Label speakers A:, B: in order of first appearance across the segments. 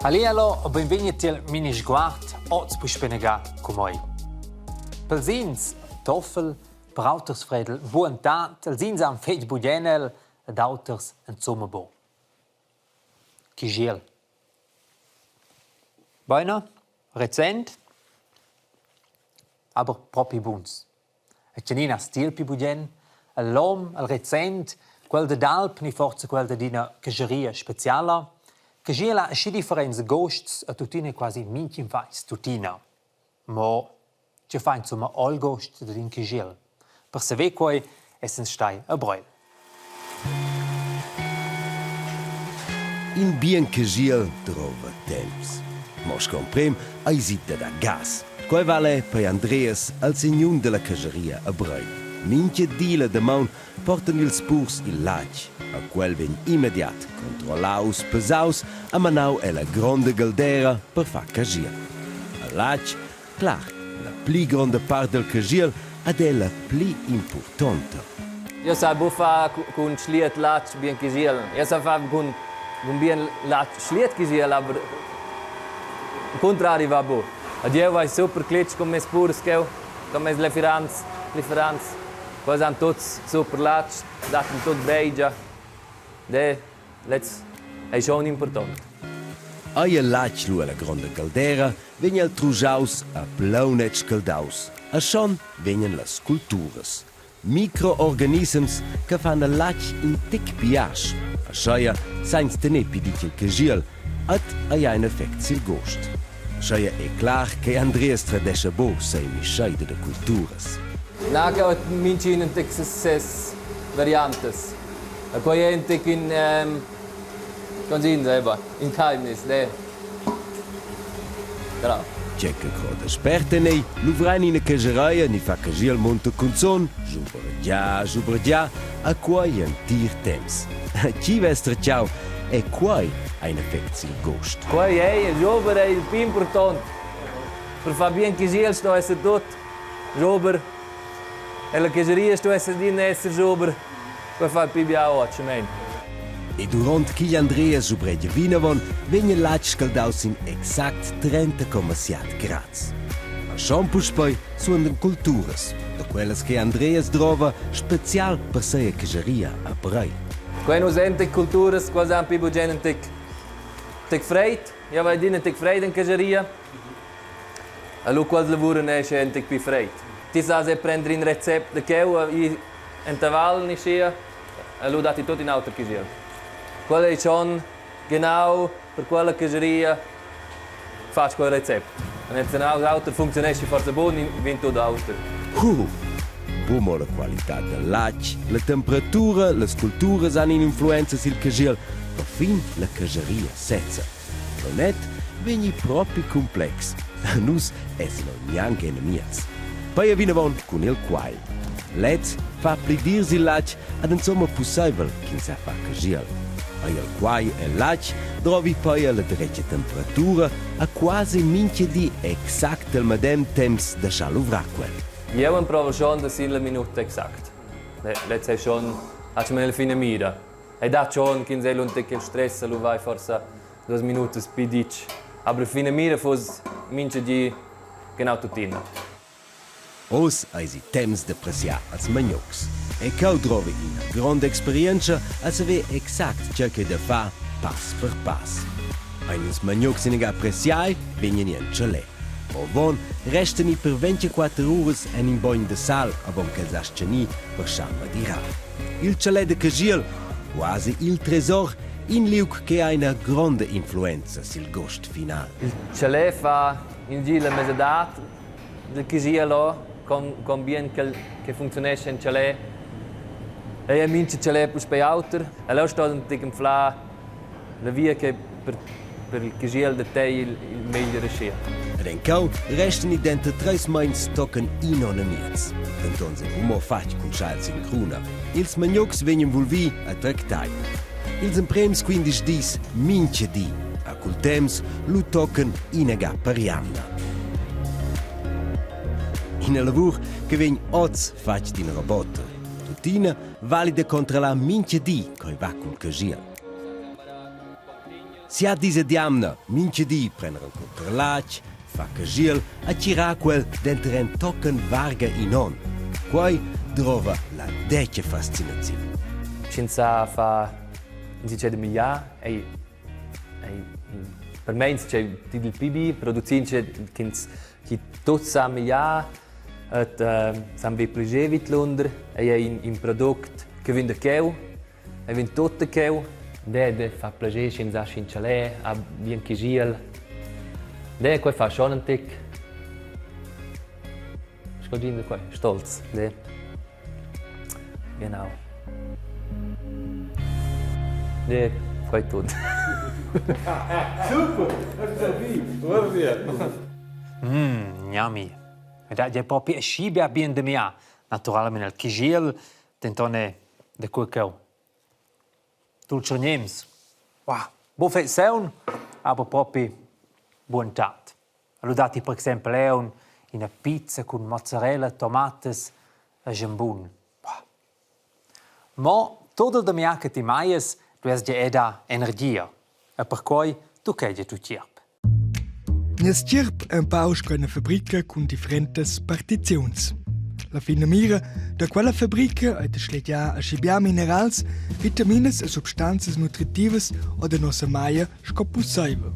A: Alielo, benvenuti al mini sguard, oz puspenega con voi. Pelsins, Toffel, Brautersfredel, Buontat, Elsins am Fetch Bugenel, ed Auters en Sommerbo. Kigiel. Beina, recent, aber proprio buns. E Janina stil pi Bugen, l'om, al recent, quel de d'Alp, ni forza quel de dina cageria speciala, Cagiela sci differenza gosts a tutine quasi minchim fais tutina. Mo ci fa insomma all gost de din cagiel. Per saver quai essen stai a broil.
B: In bien cagiel trova temps. Mos comprem ai sitte da gas. Quai vale per Andreas al signun della cageria a broil. Minche dile de maun porten ils purs il lag, a quel ven immediat controllaus, pesaus, a manau e la grande galdera per fa cagiel. A lag, clar, la pli grande part del cagiel ad è la pli importante.
C: Io sa buffa con schliet lag bien cagiel. Io sa fa con bien lag schliet cagiel, aber contrari va bu. Ad io vai super klitsch con mes purs keu, con mes lieferanz. Poi sono tutti super lacci, daten tutti beige. Das è schon importante.
B: Aia lag lu la grande caldera, vegna il trujaus a plaunet scaldaus. A schon vegnan las culturas. Microorganisms che fanno lag in tic piasch. A schaia sains tenepi dit il cagiel, at aia un effect sil gost. Schaia è clar che Andreas tradesce bo sei misceide de culturas.
C: Naga hat minci in Texas variantes. A poi entic in consin selber in Geheimnis, ne. Genau.
B: Tjecke crod esperte nei, l'uvrain in cageria ni fa cagiel monte conzon, jubergia, a quai un tir temps. Ci vestre ciao, e quai ein effect sil gost.
C: Quai è il jober è il più importante. Per far bien cagiel sto essere tot. Jober e la cageria sto essere di essere jober per far più oggi, men.
B: E durant che gli Andrea subregge vinavon, vegna lag scaldaus in exact 30,7 grads. A shampus poi suonano culturas, da quelles che Andreas trova special per sei cageria a Brei.
C: Quando sente culturas, quasi un più bugen tic freit, ja vai din tic freit in cageria. A lu quals lavoro ne è tic più freit. Ti sa se prendere in recept de keu in interval ni sia, a lu dati tutto in auto cageria. Qual è schon genau per quella cageria faz quel recept. E se l'auto funziona forse buono, vinto l'auto.
B: Buono la qualità del lag, la temperatura, le sculture hanno un'influenza sul cagiel, ma fin la cageria senza. Non è vegni proprio complex. Nus esseno neanche nemici. Poi vinavon con il quai. Let's fa plidirsi il lag ad insomma possibile che sa fa cagiel. A il quai e lag trovi poi alla dreccia temperatura a quasi minchia di exact il medem temps da scialuvraquel.
C: Io provo schon da sin la minuta exact. Let's say schon hat mir fine mira. E da schon kin sei lunte che stress lu vai forse 2 minute spidic. Aber fine mira fos minchia di genau tutina.
B: Os eisi temps de presia als magnox. E cau trovi una grande esperienza a saver exact ciò che da fa pass per pass. Eines magnox in appreciai venien in chalet. O von restano per 24 ore in un bagno di sal avant che s'asceni per sciamma di ra. Il chalet de cagiel, quasi il tresor, in liuk che ha una grande influenza sul gost final.
C: Il chalet fa in gi la mezz'edat del cagielo con bien che funziona in chalet. E a mince chalet per spei auter. E là sto un tic in fla la via che per il cagiel de te il meglio riesce.
B: Ed in cau restano dentro 3 mains toccano inonamiets. Entonces, come faccio con Charles in cruna? Ils magnox vengono volvi a tractai. Ils imprems 15 dis mince di. A col temps lu toccano in aga pariamna. In a lavur che vegn oz faccio di un robot. Tutina valide contra la mince di coi va col cagiel. Si ha diese diamna, mince di prendere un controllatg, fa cagiel, a tirar quel d'enteren tocken varga in on. Quai trova la decia fascinazione.
C: Cinza fa insieme di migliaia e per me c'è il PIB produzione che tutto sa migliaia e sambe plagevit Londra e è un prodotto che vende keu e vende tutto keu de fa plagere cinza in chalet a bien chigiel de quei fa schon un tic scogin quei stolz de genau de quei tutto.
D: Super, das ist wie, oder wie?
A: Yummy. Ed è proprio scibia bien de mia. Naturalmente il chigiel tentone de quel Dulcerniems. Wow, buon fezione, aber proprio buon tat. Lo dati per esempio una pizza con mozzarella, tomates e jambon. Wow. Ma tutto il mia che ti maies, tu hai già energia. E per cui tu chiedi tu cirp.
E: Nes cirp è un pausch con una fabbrica con differenti partizioni. La fine mira da quella fabbrica è da schlegia a scibia minerals, vitamines e substanze nutritive o da nostra maia scopussaiva.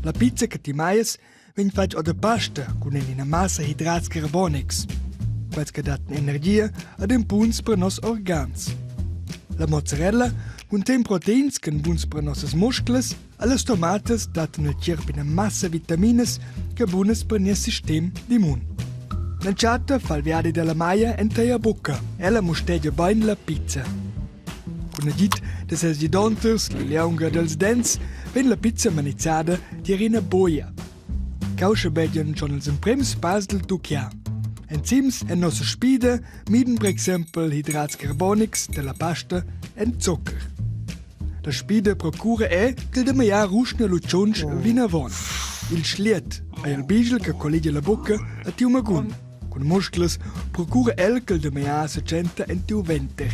E: La pizza che ti maies viene fatta o da pasta con una massa idrats carbonics, quels che dà energia ed impuns per nos organs. La mozzarella contiene proteine che sono buone per i nostri muscoli e le tomate danno al cirp una massa di vitamine che sono buone per il nostro sistema immune. Lanciata fa il viade della maia in bocca e la musteggia bene la pizza. Con la dit che se si donters le leunga dels dents, viene la pizza manizzata di rina boia. Causce bedjan schon als imprems pas del tucchia. Enzims e nostra spida miden per esempio idrats carbonics della pasta e zucker. La spida procura è che da maiar rusna luccionch vina von. Il schliet e il bigel che collega la bocca a tiu magun. Con muscles procura el che da maiar se centa en tiu venter.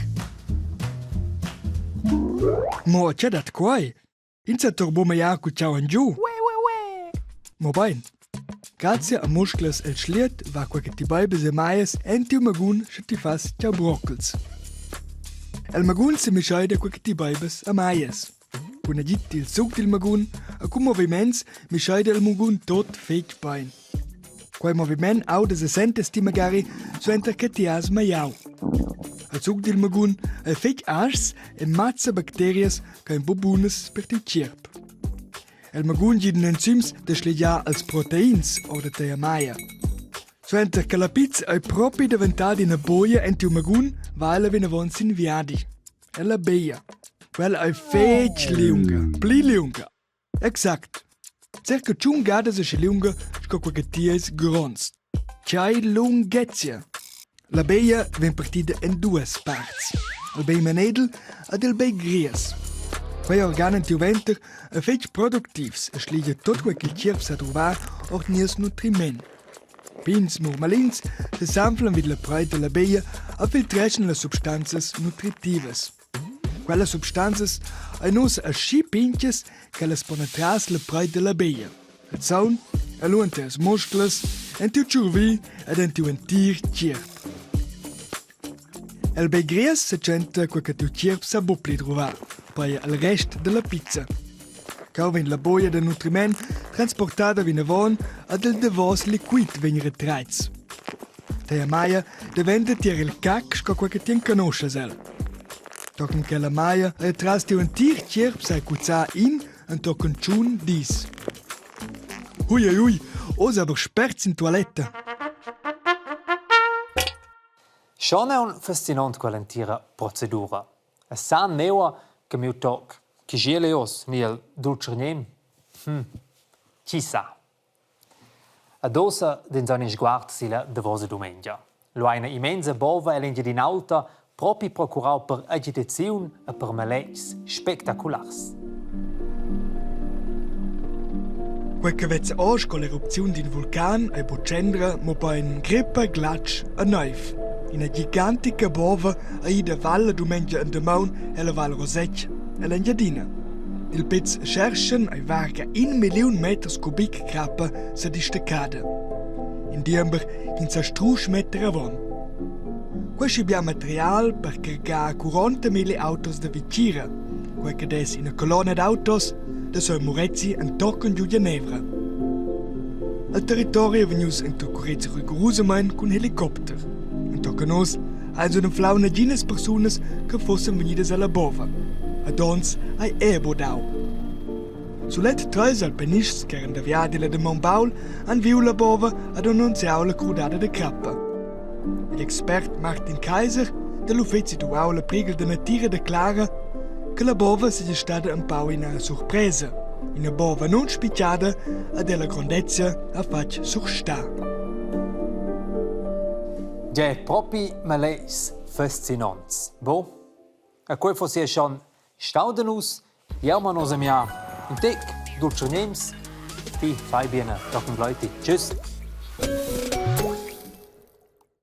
E: Mo c'è dat quai. Inza torbo maiar cu ciao angiu. Mo bain. Grazie a muscles el schliet va quel che ti baibes e maies en tiu magun se ti fas ciao broccoli. El magun se mischaida quel che ti baibes a maies. Con agit il suc del magun e con moviments mischaida il magun tot feit bain. Quel moviment au de se sentes ti magari so enter che ti has maiau. Il suc del magun el feit ars e mazza bacterias che in bubunes per ti cirp. El magun giden enzyms de schlegia als proteins o de te maia. So enter che la pizza è proprio diventata una boia en tiu magun weil vina von sin viadi. E la beia. Quella è fech lunga, pli lunga. Exact. Cerca ciun gada se lunga sco quel che ti es grons. C'hai lunghezia. La beia vien partida in due parts. Il bei manedel ed il bei gries. Quei organen tiu venter è fech productivs e schlige tot quel che cirp sa trovar ordnies nutriment. Pins murmalins se sanflan vid la prei de la beia a filtreschen le substanzas nutritives. Quelle substanzas ai nos a schi pinches che les penetras la prei de la beia. Et saun, e luante as muscles, en tiu ciurvi ed en tiu entir cirp. El bei gries se centa quel che tiu cirp sa bupli trovar, poi al rest de la pizza. Cau ven la boia de nutriment transportada vina von ad el devos liquid ven retreiz. Teia maia devende tier il cac sco quel che tien conosces el. Tocken che la maia retras tiu un tir cirp sai cuzza in en tocken ciun dis. Ui, osa aber sperz in toiletta.
A: Schon è un fascinant quell'intera procedura. E san neua che mi toc che geleos nel dulcerniem. Chi sa. A dosa den sonin sguard sila de vosa domenica. Lo ha una immensa bova e l'engia d'inalta proprio procurau per agitazione e per maleis spectaculars.
E: Quel che vezza oggi con l'erupzione di un vulcan e Bocendra mo pa in grippa glatsch a neuf. una gigantica bova a ida valle dumengia in Demaun e la Val Roseccia e l'Engiadina. Il pezzo scherschen ai varca 1 milione metri cubic crappa se distaccada. In diember in sa strusch meter avon. Questo è materiale per caricare 40.000 autos da Vicira, quel che è in una colonna d'autos da Sol Murezzi e toccano giù Ginevra. Al territorio venius intercorrezza rigorosamente con helicopter. In toccanos also una flauna gines personas che fossen venidas alla bova. Ad ons ai Erbodau. Sulet treis alpinists che erano da viadile de Montbaul han viu la bova ad annunziau la crudada de crappa. L'expert Martin Kaiser dell'Uffizio d'Aula Prigel de Natira declara che la bova sia stata un po' una sorpresa, una bova non spicciata e della grandezza a faccia sursta.
A: Già proprio maleis fascinants. Bo, a quel fosse schon staudenus, ja man nos im Jahr. Und dick, du Ti fai bene, doch Leute. Tschüss.